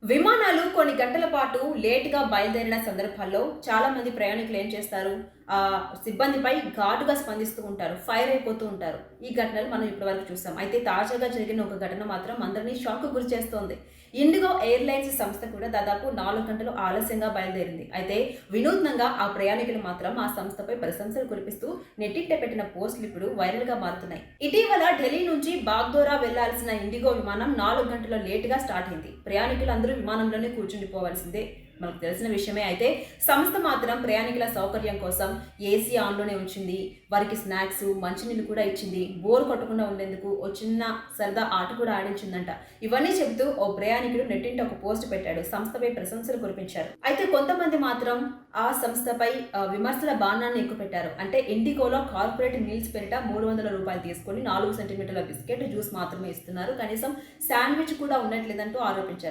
విమానాలు కొన్ని గంటల పాటు లేట్‌గా బయలుదేరిన సందర్భాల్లో చాలామంది ప్రయాణికులు ఏం చేస్తారు? సిబ్బందిపై ఘాటుగా స్పందిస్తూ ఉంటారు. ఫైర్ అయిపోతూ ఉంటారు. ఈ ఘటనలు మనం ఇప్పటివరకు చూసాం. అయితే తాజాగా జరిగిన ఒక ఘటన మాత్రం అందరినీ షాక్‌కు గురిచేస్తోంది. ఇండిగో ఎయిర్‌లైన్స్ సంస్థ కూడా దాదాపు 4 గంటలు ఆలస్యంగా బయలుదేరింది. అయితే వినూత్నంగా ఆ ప్రయాణికులు మాత్రం ఆ సంస్థపై ప్రశంసలు కురిపిస్తూ నెట్టింట పెట్టిన పోస్టులు ఇప్పుడు వైరల్‌గా మారుతున్నాయి. ఇటీవల ఢిల్లీ నుంచి బాగ్దోరా వెళ్లాల్సిన ఇండిగో విమానం 4 గంటల లేట్‌గా స్టార్ట్ అయింది. ప్రయాణికులందరూ విమానంలోనే కూర్చుండిపోవాల్సిందే. మనకు తెలిసిన విషయమే. అయితే సంస్థ మాత్రం ప్రయాణికుల సౌకర్యం కోసం ఏసీ ఆన్‌లోనే ఉంచింది. వారికి స్నాక్స్, మంచినీళ్ళు కూడా ఇచ్చింది. బోర్ కొట్టకుండా ఉండేందుకు ఓ చిన్న సరదా ఆట కూడా ఆడించిందంట. ఇవన్నీ చెబుతూ ఓ ప్రయాణికుడు నెట్టింట ఒక పోస్ట్ పెట్టాడు. సంస్థపై ప్రశంసలు కురిపించారు. అయితే కొంతమంది మాత్రం ఆ సంస్థపై విమర్శల బాణాన్ని ఎక్కుపెట్టారు. అంటే ఇండిగోలో కార్పొరేట్ మీల్స్ పేరిట ₹300 తీసుకొని 4 సెంటీమీటర్ల బిస్కెట్, జ్యూస్ మాత్రమే ఇస్తున్నారు. కనీసం శాండ్‌విచ్ కూడా ఉండట్లేదంటూ ఆరోపించారు.